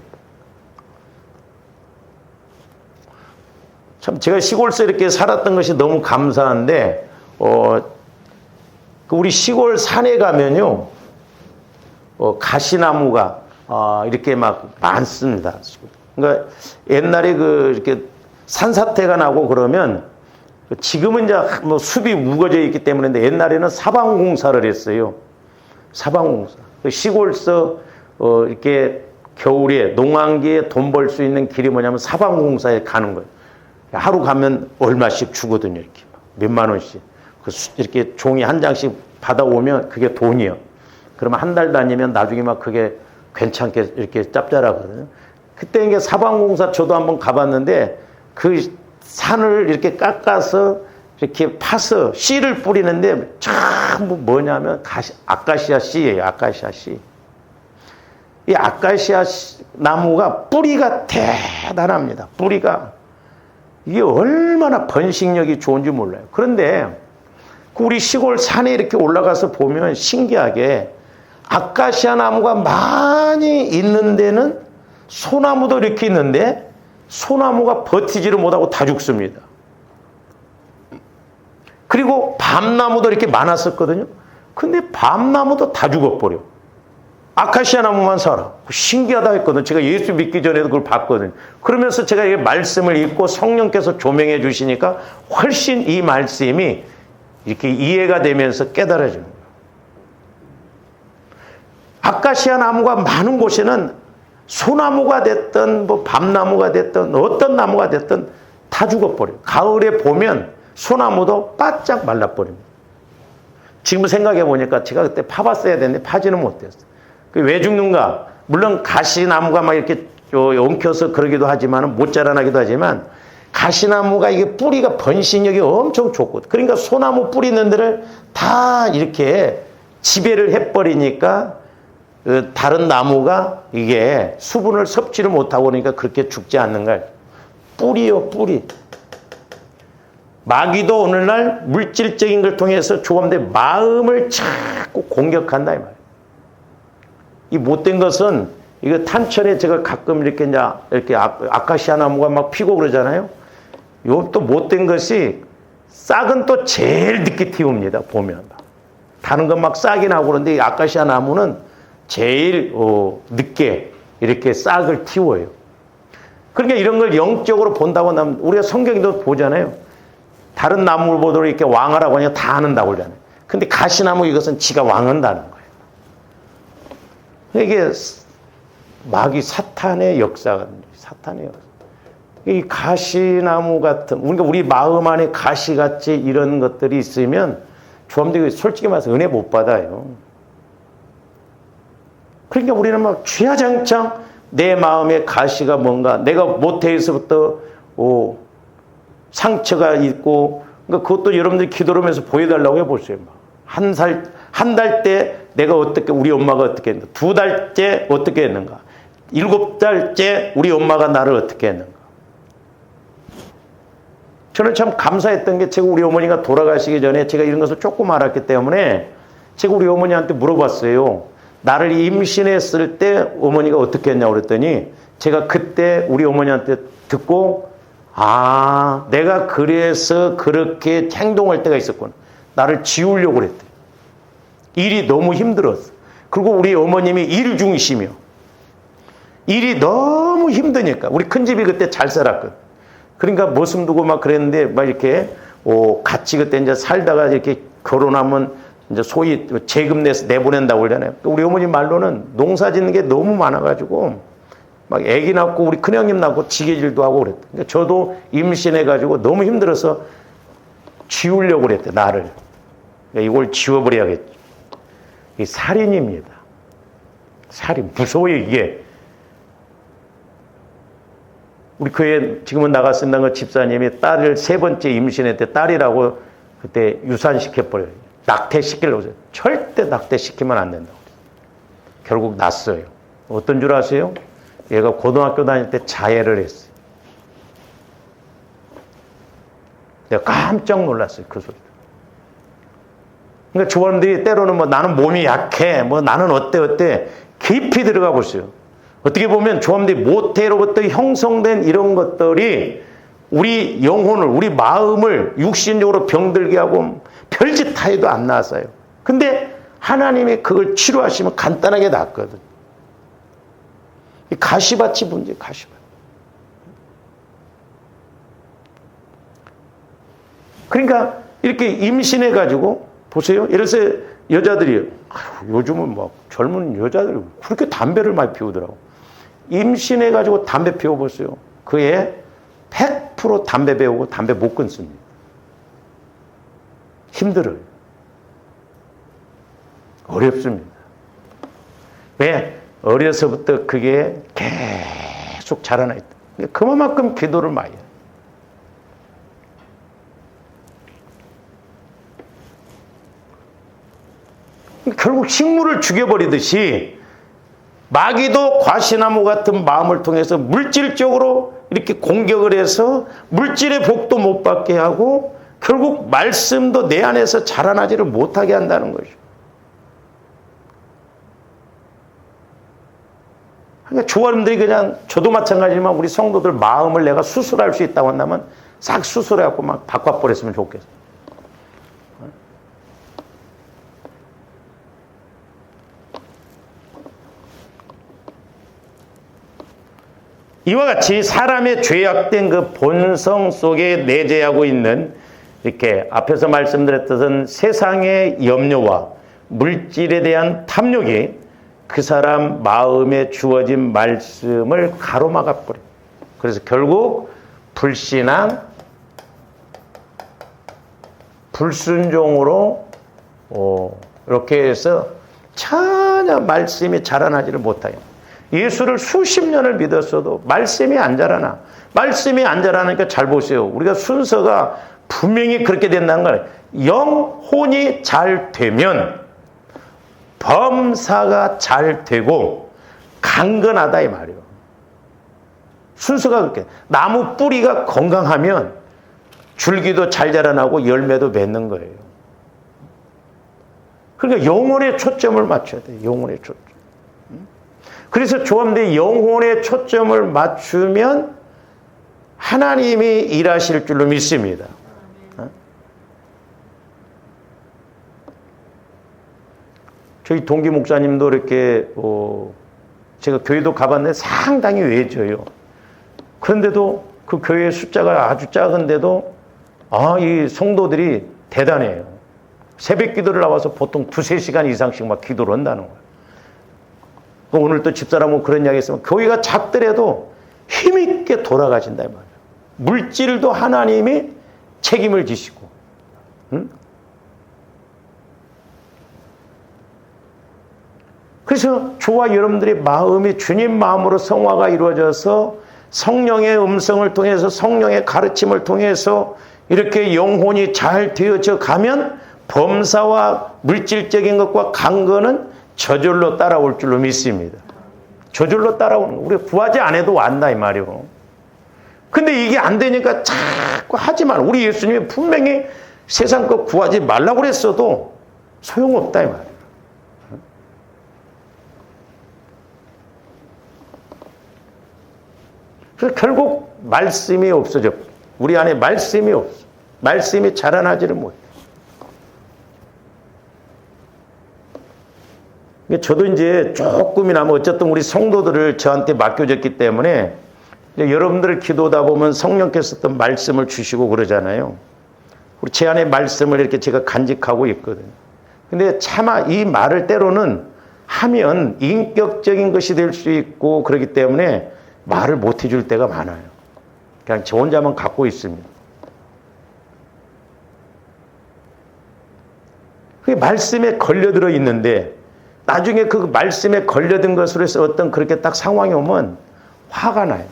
참 제가 시골에서 이렇게 살았던 것이 너무 감사한데 우리 시골 산에 가면요 가시나무가 이렇게 막 많습니다. 그러니까 옛날에 이렇게 산사태가 나고 그러면 지금은 이제 뭐 숲이 우거져 있기 때문에 옛날에는 사방공사를 했어요. 사방공사. 시골서 이렇게 겨울에 농한기에 돈 벌 수 있는 길이 뭐냐면 사방공사에 가는 거예요. 하루 가면 얼마씩 주거든요. 이렇게 몇만 원씩. 이렇게 종이 한 장씩 받아오면 그게 돈이요. 그러면 한 달 다니면 나중에 막 그게 괜찮게 이렇게 짭짤하거든요. 그때 이게 사방공사 저도 한번 가봤는데 그 산을 이렇게 깎아서 이렇게 파서 씨를 뿌리는데 참 뭐냐면 아카시아 씨예요. 아카시아 씨. 이 아카시아 나무가 뿌리가 대단합니다. 뿌리가 이게 얼마나 번식력이 좋은지 몰라요. 그런데 우리 시골 산에 이렇게 올라가서 보면 신기하게 아카시아 나무가 많이 있는 데는 소나무도 이렇게 있는데 소나무가 버티지를 못하고 다 죽습니다. 그리고 밤나무도 이렇게 많았었거든요. 근데 밤나무도 다 죽어버려. 아카시아 나무만 살아. 신기하다 했거든요. 제가 예수 믿기 전에도 그걸 봤거든요. 그러면서 제가 이 말씀을 읽고 성령께서 조명해 주시니까 훨씬 이 말씀이 이렇게 이해가 되면서 깨달아지는 거예요. 아카시아 나무가 많은 곳에는 소나무가 됐든 뭐 밤나무가 됐든 어떤 나무가 됐든 다 죽어버려요. 가을에 보면 소나무도 바짝 말라버립니다. 지금 생각해 보니까 제가 그때 파봤어야 되는데 파지는 못했어요. 왜 죽는가? 물론 가시나무가 막 이렇게 엉켜서 그러기도 하지만 못 자라나기도 하지만 가시나무가 이게 뿌리가 번식력이 엄청 좋고 그러니까 소나무 뿌리 있는 데를 다 이렇게 지배를 해버리니까 다른 나무가 이게 수분을 섭취를 못하고 그러니까 그렇게 죽지 않는 거예요. 뿌리요, 뿌리. 마귀도 오늘날 물질적인 걸 통해서 조금의 마음을 자꾸 공격한다 이 말이에요. 이 못된 것은 이거 탄천에 제가 가끔 이렇게 아카시아 나무가 막 피고 그러잖아요. 요 또 못된 것이 싹은 또 제일 늦게 틔웁니다. 보면 다른 건 막 싹이 나고 그런데 이 아카시아 나무는 제일 늦게 이렇게 싹을 틔워요. 그러니까 이런 걸 영적으로 본다고 하면 우리가 성경에도 보잖아요. 다른 나무를 보도록 이렇게 왕하라고 하니까 다 안는다고 그러잖아요. 근데 가시나무 이것은 지가 왕한다는 거예요. 이게 마귀 사탄의 역사가 사탄의 역사. 이 가시나무 같은 그러니까 우리 마음 안에 가시같이 이런 것들이 있으면 조합들이 솔직히 말해서 은혜 못 받아요. 그러니까 우리는 막 주야장창 내 마음에 가시가 뭔가 내가 모태에서부터 상처가 있고 그러니까 그것도 여러분들이 기도를 하면서 보여달라고 해보세요. 한 달 때 내가 어떻게, 우리 엄마가 어떻게 했는가. 2달째 어떻게 했는가. 7달째 우리 엄마가 나를 어떻게 했는가. 저는 참 감사했던 게 제가 우리 어머니가 돌아가시기 전에 제가 이런 것을 조금 알았기 때문에 제가 우리 어머니한테 물어봤어요. 나를 임신했을 때 어머니가 어떻게 했냐고 그랬더니 제가 그때 우리 어머니한테 듣고 아, 내가 그래서 그렇게 행동할 때가 있었구나. 나를 지우려고 그랬대. 일이 너무 힘들었어. 그리고 우리 어머님이 일 중이시며 일이 너무 힘드니까 우리 큰집이 그때 잘 살았거든. 그러니까 모습 두고 막 그랬는데 막 이렇게 같이 그때 이제 살다가 이렇게 결혼하면 이제 소위 세금 내서 내보낸다고 그러잖아요. 우리 어머니 말로는 농사 짓는 게 너무 많아가지고 막 애기 낳고 우리 큰형님 낳고 지게질도 하고 그랬대. 그러니까 저도 임신해가지고 너무 힘들어서 지우려고 그랬대, 나를. 그러니까 이걸 지워버려야겠죠. 이 살인입니다. 살인. 무서워요, 이게. 우리 교회 지금은 나갔습니다. 그 집사님이 딸을 3번째 임신했대. 딸이라고 그때 유산시켜버려요. 낙태시키려고 해서. 절대 낙태시키면 안 된다고. 결국 낳았어요. 어떤 줄 아세요? 얘가 고등학교 다닐 때 자해를 했어요. 내가 깜짝 놀랐어요. 그 소리. 그러니까 조원들이 때로는 뭐 나는 몸이 약해. 뭐 나는 어때. 깊이 들어가 보세요. 어떻게 보면 조원들이 모태로부터 형성된 이런 것들이 우리 영혼을, 우리 마음을 육신적으로 병들게 하고 별짓 다 해도 안 나았어요. 근데 하나님이 그걸 치료하시면 간단하게 낫거든. 가시밭이 문제, 가시밭. 그러니까 이렇게 임신해가지고, 보세요. 예를 들어서 여자들이, 요즘은 막 젊은 여자들이 그렇게 담배를 많이 피우더라고. 임신해가지고 담배 피워보세요. 그에 100% 담배 배우고 담배 못 끊습니다. 힘들어요. 어렵습니다. 왜? 어려서부터 그게 계속 자라나 있다. 그만큼 기도를 많이 해요. 결국 식물을 죽여버리듯이 마귀도 과시나무 같은 마음을 통해서 물질적으로 이렇게 공격을 해서 물질의 복도 못 받게 하고 결국 말씀도 내 안에서 자라나지를 못하게 한다는 거죠. 그러니까 조원들이 그냥 저도 마찬가지지만 우리 성도들 마음을 내가 수술할 수 있다고 한다면 싹 수술해갖고 막 바꿔버렸으면 좋겠어요. 이와 같이 사람의 죄악된 그 본성 속에 내재하고 있는 이렇게 앞에서 말씀드렸던 세상의 염려와 물질에 대한 탐욕이 그 사람 마음에 주어진 말씀을 가로막아 버려요. 그래서 결국 불신앙, 불순종으로 이렇게 해서 전혀 말씀이 자라나지를 못해요. 예수를 수십 년을 믿었어도 말씀이 안 자라나. 말씀이 안 자라니까 잘 보세요. 우리가 순서가 분명히 그렇게 된다는 거예요. 영혼이 잘 되면 범사가 잘 되고 강건하다 이 말이에요. 순서가 그렇게. 나무 뿌리가 건강하면 줄기도 잘 자라나고 열매도 맺는 거예요. 그러니까 영혼에 초점을 맞춰야 돼요. 영혼에 초점. 그래서 조합대 영혼에 초점을 맞추면 하나님이 일하실 줄로 믿습니다. 저희 동기 목사님도 이렇게 제가 교회도 가봤는데 상당히 외져요. 그런데도 그 교회 숫자가 아주 작은데도 이 성도들이 대단해요. 새벽 기도를 나와서 보통 2-3시간 이상씩 막 기도를 한다는 거예요. 오늘 또 집사람은 그런 이야기 했으면 교회가 작더라도 힘있게 돌아가신다 이 말이에요. 물질도 하나님이 책임을 지시고. 응? 그래서 저와 여러분들의 마음이 주님 마음으로 성화가 이루어져서 성령의 음성을 통해서 성령의 가르침을 통해서 이렇게 영혼이 잘 되어져 가면 범사와 물질적인 것과 강건은 저절로 따라올 줄로 믿습니다. 저절로 따라오는 거. 우리가 구하지 않아도 완다 이 말이고. 근데 이게 안 되니까 자꾸 하지 말. 우리 예수님이 분명히 세상 것 구하지 말라고 그랬어도 소용없다 이 말이에요. 그래서 결국 말씀이 없어져. 우리 안에 말씀이 없어. 말씀이 자라나지를 못해. 저도 이제 조금이나마 어쨌든 우리 성도들을 저한테 맡겨졌기 때문에 여러분들 기도다 보면 성령께서 어떤 말씀을 주시고 그러잖아요. 우리 제 안에 말씀을 이렇게 제가 간직하고 있거든요. 근데 차마 이 말을 때로는 하면 인격적인 것이 될 수 있고 그렇기 때문에 말을 못 해줄 때가 많아요. 그냥 저 혼자만 갖고 있습니다. 그게 말씀에 걸려들어 있는데 나중에 그 말씀에 걸려든 것으로 해서 어떤 그렇게 딱 상황이 오면 화가 나요.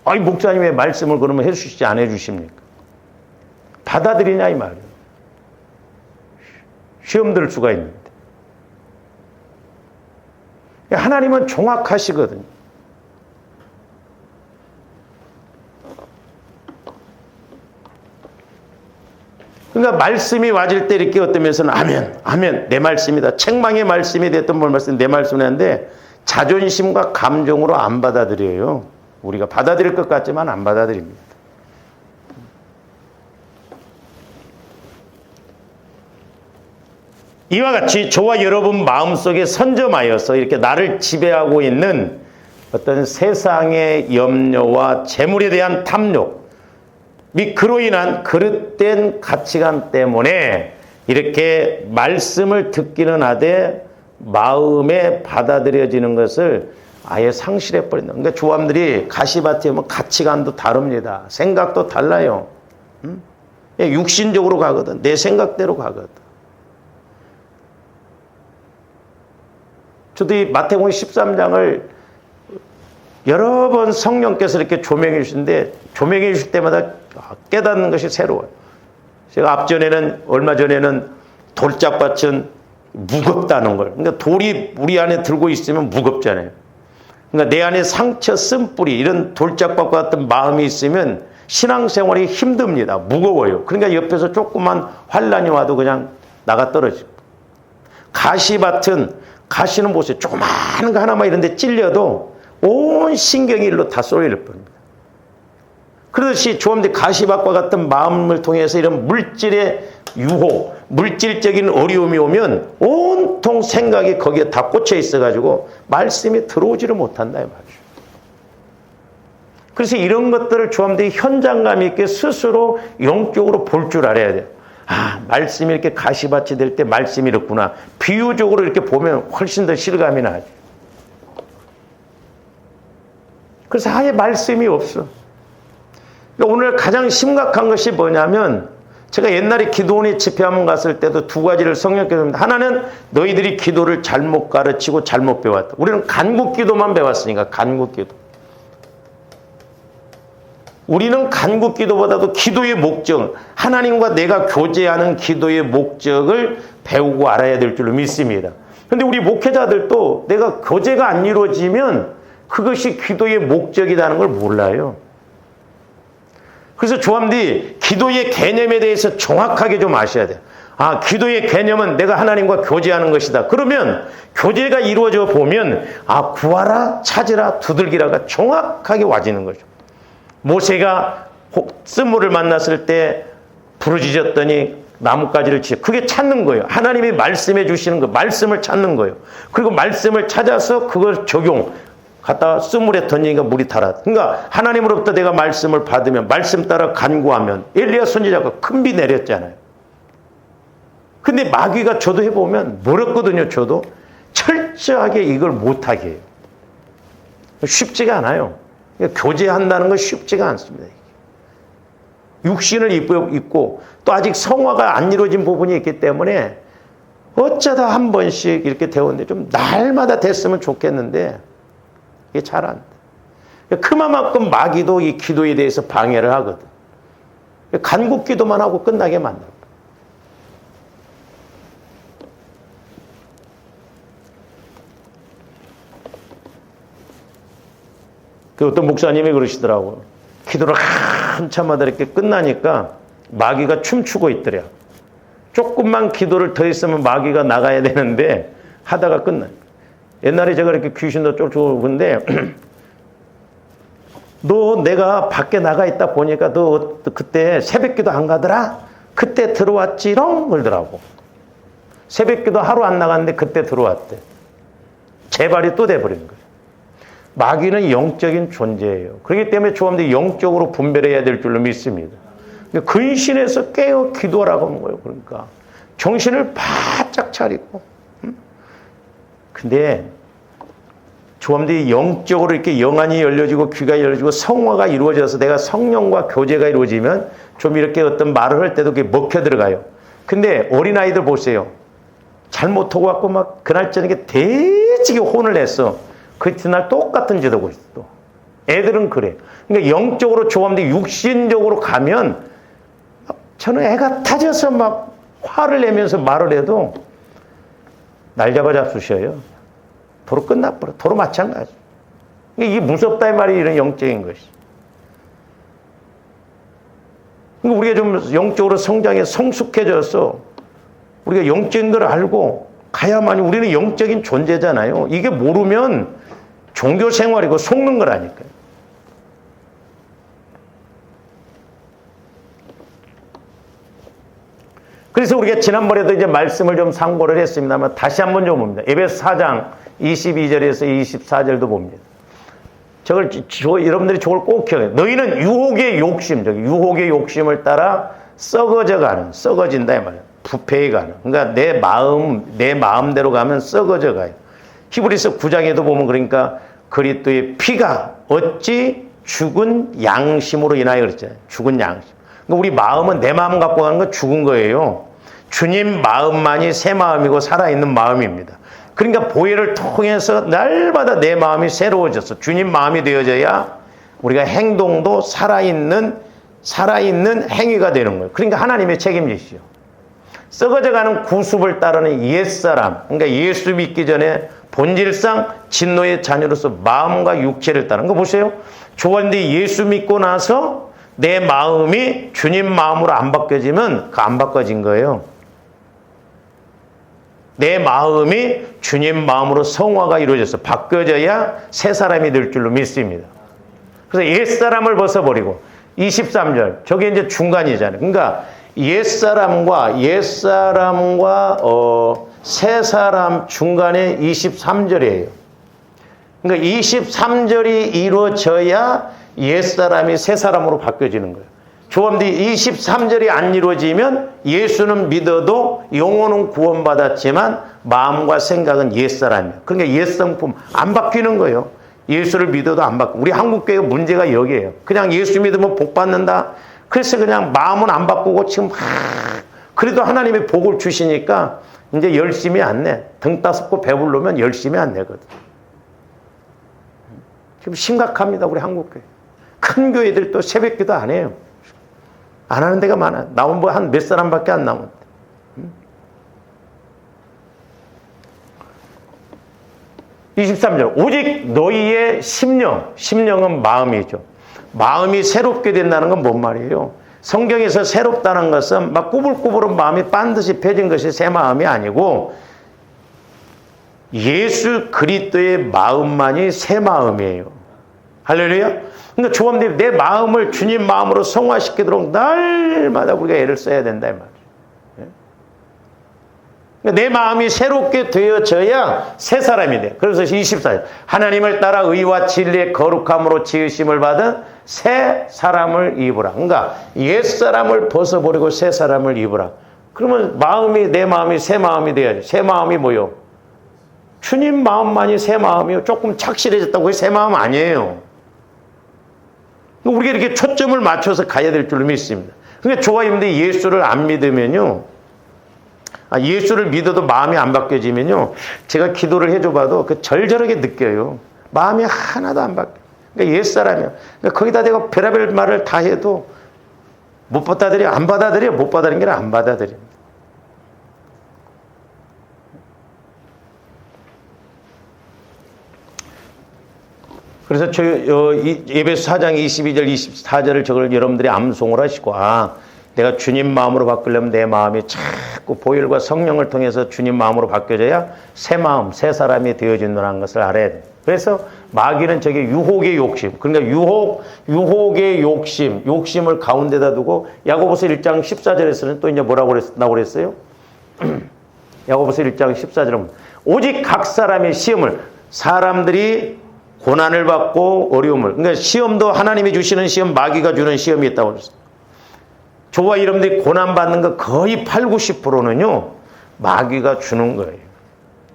아니 목사님 왜 말씀을 그러면 해주시지 안 해주십니까? 받아들이냐 이 말이에요. 시험 들 수가 있는데. 하나님은 정확하시거든요. 그러니까 말씀이 와질 때 이렇게 어떤 면에서는 아멘, 아멘, 내 말씀이다. 책망의 말씀이 됐든 뭘 말씀, 내 말씀인데 자존심과 감정으로 안 받아들여요. 우리가 받아들일 것 같지만 안 받아들입니다. 이와 같이 저와 여러분 마음속에 선점하여서 이렇게 나를 지배하고 있는 어떤 세상의 염려와 재물에 대한 탐욕, 및 그로 인한 그릇된 가치관 때문에 이렇게 말씀을 듣기는 하되 마음에 받아들여지는 것을 아예 상실해버린다. 그러니까 조함들이 가시밭에 오면 가치관도 다릅니다. 생각도 달라요. 육신적으로 가거든. 내 생각대로 가거든. 저도 이 마태복음 13장을 여러 번 성령께서 이렇게 조명해 주시는데 조명해 주실 때마다 깨닫는 것이 새로워요. 제가 앞전에는 얼마 전에는 돌짝밭은 무겁다는 걸. 그러니까 돌이 우리 안에 들고 있으면 무겁잖아요. 그러니까 내 안에 상처, 쓴뿌리 이런 돌짝밭과 같은 마음이 있으면 신앙생활이 힘듭니다. 무거워요. 그러니까 옆에서 조그만 환란이 와도 그냥 나가 떨어지고. 가시밭은 가시는 보세요. 조그마한 거 하나만 이런 데 찔려도 온 신경이 일로 다 쏠릴 겁니다. 그렇듯이 조함들 가시밭과 같은 마음을 통해서 이런 물질의 유혹, 물질적인 어려움이 오면 온통 생각이 거기에 다 꽂혀 있어가지고 말씀이 들어오지를 못한다 이 말이죠. 그래서 이런 것들을 조함들이 현장감 있게 스스로 영적으로 볼 줄 알아야 돼요. 아, 말씀이 이렇게 가시밭이 될 때 말씀이 이렇구나. 비유적으로 이렇게 보면 훨씬 더 실감이 나죠. 그래서 아예 말씀이 없어. 오늘 가장 심각한 것이 뭐냐면 제가 옛날에 기도원에 집회 한번 갔을 때도 두 가지를 성령께서 하나는 너희들이 기도를 잘못 가르치고 잘못 배웠다. 우리는 간국 기도만 배웠으니까 간국 기도. 우리는 간국 기도보다도 기도의 목적, 하나님과 내가 교제하는 기도의 목적을 배우고 알아야 될 줄로 믿습니다. 그런데 우리 목회자들도 내가 교제가 안 이루어지면 그것이 기도의 목적이라는 걸 몰라요. 그래서 조함들이 기도의 개념에 대해서 정확하게 좀 아셔야 돼요. 아, 기도의 개념은 내가 하나님과 교제하는 것이다. 그러면 교제가 이루어져 보면 아, 구하라, 찾으라, 두들기라가 정확하게 와지는 거죠. 모세가 스물을 만났을 때 부르짖었더니 나뭇가지를 치죠. 그게 찾는 거예요. 하나님이 말씀해 주시는 거, 말씀을 찾는 거예요. 그리고 말씀을 찾아서 그걸 적용, 갖다가 스물에 던지니까 물이 달아. 그러니까 하나님으로부터 내가 말씀을 받으면 말씀 따라 간구하면 엘리야 선지자가 큰 비 내렸잖아요. 근데 마귀가 저도 해보면 멀었거든요. 저도 철저하게 이걸 못하게 해요. 쉽지가 않아요. 그러니까 교제한다는 건 쉽지가 않습니다. 육신을 입고 또 아직 성화가 안 이루어진 부분이 있기 때문에 어쩌다 한 번씩 이렇게 되었는데 좀 날마다 됐으면 좋겠는데 이게 잘 안 돼. 그만큼 마귀도 이 기도에 대해서 방해를 하거든. 간국 기도만 하고 끝나게 만든다. 그 어떤 목사님이 그러시더라고. 기도를 한참 하다 이렇게 끝나니까 마귀가 춤추고 있더래. 조금만 기도를 더 했으면 마귀가 나가야 되는데 하다가 끝나요. 옛날에 제가 이렇게 귀신도 쫓아오고 근데 너 내가 밖에 나가 있다 보니까 너 그때 새벽기도 안 가더라? 그때 들어왔지롱? 그러더라고. 새벽기도 하루 안 나갔는데 그때 들어왔대. 재발이 또 돼버린 거예요. 마귀는 영적인 존재예요. 그렇기 때문에 조합들이 영적으로 분별해야 될 줄로 믿습니다. 근신해서 깨어 기도하라고 하는 거예요. 그러니까 정신을 바짝 차리고. 근데 조합들이 영적으로 이렇게 영안이 열려지고 귀가 열려지고 성화가 이루어져서 내가 성령과 교제가 이루어지면 좀 이렇게 어떤 말을 할 때도 그게 먹혀 들어가요. 근데 어린아이들 보세요. 잘못하고 갖고 막 그날 저녁에 대지게 혼을 냈어. 그 이튿날 똑같은 짓 하고 있어. 또. 애들은 그래. 그러니까 영적으로 조합들이 육신적으로 가면 저는 애가 타져서 막 화를 내면서 말을 해도 날 잡아잡수셔요. 도로 끝나버려. 도로 마찬가지. 이게 무섭다 이 말이 이런 영적인 것이. 그러니까 우리가 좀 영적으로 성장해 성숙해져서 우리가 영적인 걸 알고 가야만이 우리는 영적인 존재잖아요. 이게 모르면 종교 생활이고 속는 거라니까요. 그래서 우리가 지난번에도 이제 말씀을 좀 상고를 했습니다만 다시 한번 좀 봅니다. 에베소 4장 22절에서 24절도 봅니다. 여러분들이 저걸 꼭 기억해요. 너희는 유혹의 욕심, 유혹의 욕심을 따라 썩어진다 이 말이에요. 부패해 가는. 그러니까 내 마음대로 가면 썩어져 가요. 히브리서 9장에도 보면 그러니까 그리스도의 피가 어찌 죽은 양심으로 인하여 그랬잖아요. 죽은 양심. 그러니까 우리 마음은 내 마음 갖고 가는 건 죽은 거예요. 주님 마음만이 새 마음이고 살아있는 마음입니다. 그러니까 보혈을 통해서 날마다 내 마음이 새로워졌어. 주님 마음이 되어져야 우리가 행동도 살아있는 행위가 되는 거예요. 그러니까 하나님의 책임지시죠. 썩어져가는 구습을 따르는 옛사람, 그러니까 예수 믿기 전에 본질상 진노의 자녀로서 마음과 육체를 따르는 거 보세요. 좋은데 예수 믿고 나서 내 마음이 주님 마음으로 안 바뀌어지면 그 안 바꿔진 거예요. 내 마음이 주님 마음으로 성화가 이루어져서 바뀌어져야 새 사람이 될 줄로 믿습니다. 그래서 옛사람을 벗어버리고 23절 저게 이제 중간이잖아요. 그러니까 옛사람과 새 사람 중간에 23절이에요. 그러니까 23절이 이루어져야 옛사람이 새 사람으로 바뀌어지는 거예요. 조합들이 23절이 안 이루어지면 예수는 믿어도 영혼은 구원받았지만 마음과 생각은 옛사람이에요. 그러니까 옛성품 안 바뀌는 거예요. 예수를 믿어도 안 바뀌고. 우리 한국교회 문제가 여기에요. 그냥 예수 믿으면 복 받는다. 그래서 그냥 마음은 안 바꾸고 지금 그래도 하나님의 복을 주시니까 이제 열심히 안 내. 등 따숩고 배부르면 열심히 안 내거든. 지금 심각합니다. 우리 한국교회. 큰 교회들도 새벽기도 안 해요. 안 하는 데가 많아요. 나온 뭐 한 몇 사람밖에 안 나오는데. 23절 오직 너희의 심령은 마음이죠. 마음이 새롭게 된다는 건 뭔 말이에요? 성경에서 새롭다는 것은 막 꾸불꾸불한 마음이 반드시 펴진 것이 새 마음이 아니고 예수 그리스도의 마음만이 새 마음이에요. 할렐루야. 그러니까 조합님 내 마음을 주님 마음으로 성화시키도록 날마다 우리가 애를 써야 된다 이 말이에요. 내 마음이 새롭게 되어져야 새 사람이 돼. 그래서 24절 하나님을 따라 의와 진리의 거룩함으로 지으심을 받은 새 사람을 입으라. 그러니까 옛 사람을 벗어버리고 새 사람을 입으라. 그러면 내 마음이 새 마음이 돼야지. 새 마음이 뭐요? 주님 마음만이 새 마음이요. 조금 착실해졌다고 새 마음 아니에요. 우리가 이렇게 초점을 맞춰서 가야 될 줄로 믿습니다. 그러니까 조화임들이 예수를 안 믿으면요. 예수를 믿어도 마음이 안 바뀌어지면요. 제가 기도를 해줘봐도 그 절절하게 느껴요. 마음이 하나도 안 바뀌어요. 그러니까 옛사람이야. 그러니까 거기다 내가 별의별 말을 다 해도 못 받아들여. 안 받아들여. 못 받아들이는 게 아니라 안 받아들여. 그래서 에베소 4장 22절 24절을 저걸 여러분들이 암송을 하시고, 내가 주님 마음으로 바꾸려면 내 마음이 자꾸 보혈과 성령을 통해서 주님 마음으로 바뀌어져야 새 마음, 새 사람이 되어진다는 것을 알아야 돼. 그래서 마귀는 저게 유혹의 욕심, 그러니까 유혹의 욕심을 가운데다 두고, 야고보서 1장 14절에서는 또 이제 뭐라고 그랬어요? 야고보서 1장 14절은 오직 각 사람의 시험을, 사람들이 고난을 받고 어려움을, 그러니까 시험도 하나님이 주시는 시험, 마귀가 주는 시험이 있다고 그랬어요. 저와 여러분들이 고난받는 거 거의 80~90%는요 마귀가 주는 거예요.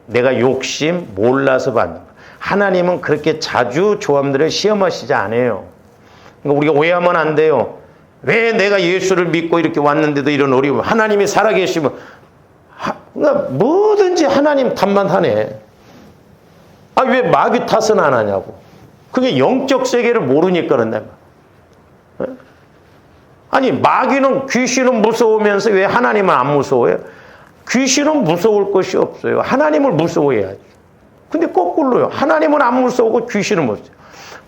내가 욕심 몰라서 받는 거예요. 하나님은 그렇게 자주 조함들을 시험하시지 않아요. 그러니까 우리가 오해하면 안 돼요. 왜 내가 예수를 믿고 이렇게 왔는데도 이런 어려움, 하나님이 살아계시면, 그러니까 뭐든지 하나님 탓만 하네. 왜 마귀 탓은 안 하냐고. 그게 영적 세계를 모르니까 그런다. 아니, 마귀는, 귀신은 무서우면서 왜 하나님은 안 무서워해요? 귀신은 무서울 것이 없어요. 하나님을 무서워해야지. 근데 거꾸로요. 하나님은 안 무서우고 귀신은 무서워요.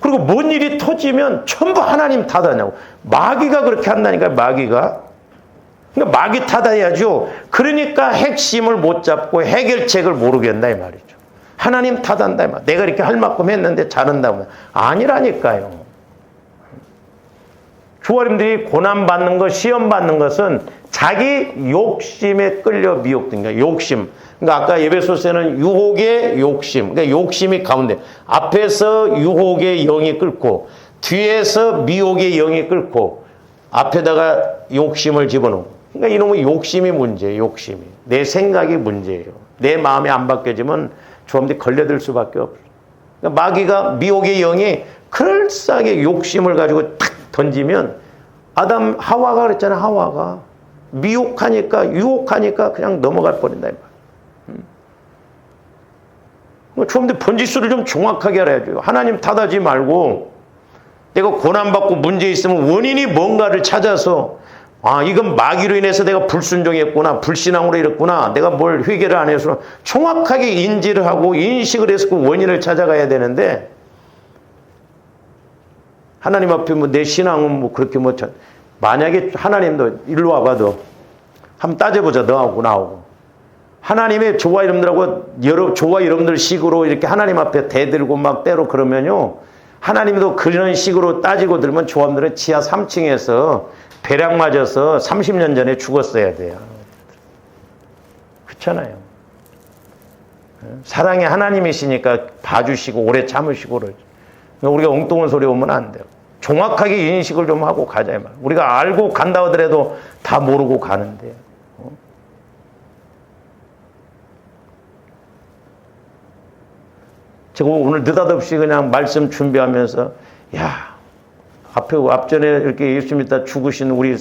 그리고 뭔 일이 터지면 전부 하나님 탓하냐고. 마귀가 그렇게 한다니까요, 마귀가. 그러니까 마귀 탓해야죠. 그러니까 핵심을 못 잡고 해결책을 모르겠다 이 말이죠. 하나님 탓한다 이 말. 내가 이렇게 할 만큼 했는데 잘한다고. 아니라니까요. 주어님들이 고난받는 것, 시험받는 것은 자기 욕심에 끌려 미혹된 거예요. 욕심. 그러니까 아까 에베소서에는 유혹의 욕심. 그러니까 욕심이 가운데. 앞에서 유혹의 영이 끌고, 뒤에서 미혹의 영이 끌고, 앞에다가 욕심을 집어넣고. 그러니까 이놈의 욕심이 문제예요. 욕심이. 내 생각이 문제예요. 내 마음이 안 바뀌어지면 주어님들이 걸려들 수밖에 없어요. 그러니까 마귀가, 미혹의 영이 그럴싸하게 욕심을 가지고 탁 던지면, 아담 하와가 그랬잖아. 하와가 유혹하니까 그냥 넘어갈 뻔했다 이 말. 주님들 번지수를 좀 정확하게 알아야죠. 하나님 탓하지 말고, 내가 고난받고 문제 있으면 원인이 뭔가를 찾아서, 이건 마귀로 인해서 내가 불순종했구나, 불신앙으로 이랬구나, 내가 뭘 회개를 안 해서 정확하게 인지를 하고 인식을 해서 그 원인을 찾아가야 되는데, 하나님 앞에 내 신앙은 그렇게 만약에 하나님도 일로 와봐, 너 한번 따져보자, 너하고 나하고. 하나님의 저와 여러분들 식으로 이렇게 하나님 앞에 대들고 막 때로 그러면요, 하나님도 그런 식으로 따지고 들면 조함들은 지하 3층에서 배락 맞아서 30년 전에 죽었어야 돼요. 그렇잖아요. 사랑의 하나님이시니까 봐주시고 오래 참으시고 그러죠. 우리가 엉뚱한 소리 오면 안 돼요. 정확하게 인식을 좀 하고 가자 이 말. 우리가 알고 간다 하더라도 다 모르고 가는데. 제가 오늘 느닷없이 그냥 말씀 준비하면서, 앞전에 이렇게 예수 믿다 죽으신 우리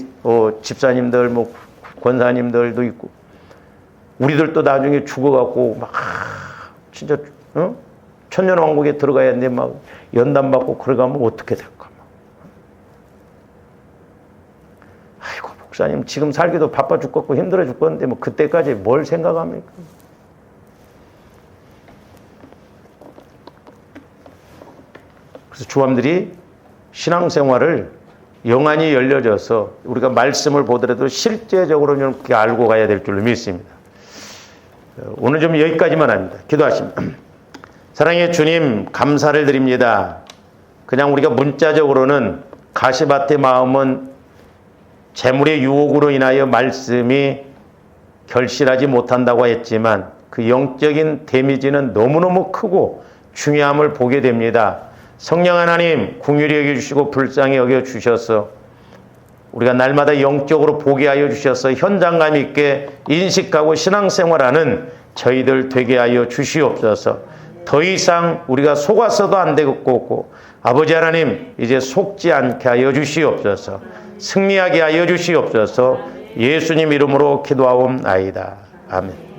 집사님들, 권사님들도 있고, 우리들도 나중에 죽어갖고 막 진짜 천년왕국에 들어가야 되는데 막 연단받고 그러가면 어떻게 될까? 아이고, 목사님 지금 살기도 바빠 죽겠고 힘들어 죽겠는데 그때까지 뭘 생각합니까? 그래서 주함들이 신앙생활을 영안이 열려져서 우리가 말씀을 보더라도 실제적으로 이렇게 알고 가야 될 줄로 믿습니다. 오늘 좀 여기까지만 합니다. 기도하십니다. 사랑의 주님, 감사를 드립니다. 그냥 우리가 문자적으로는 가시밭의 마음은 재물의 유혹으로 인하여 말씀이 결실하지 못한다고 했지만 그 영적인 데미지는 너무너무 크고 중요함을 보게 됩니다. 성령 하나님, 긍휼히 여겨주시고 불쌍히 여겨주셔서 우리가 날마다 영적으로 보게 하여 주셔서 현장감 있게 인식하고 신앙생활하는 저희들 되게 하여 주시옵소서. 더 이상 우리가 속아서도 안 되겠고, 아버지 하나님 이제 속지 않게 하여 주시옵소서. 승리하게 하여 주시옵소서. 예수님 이름으로 기도하옵나이다. 아멘.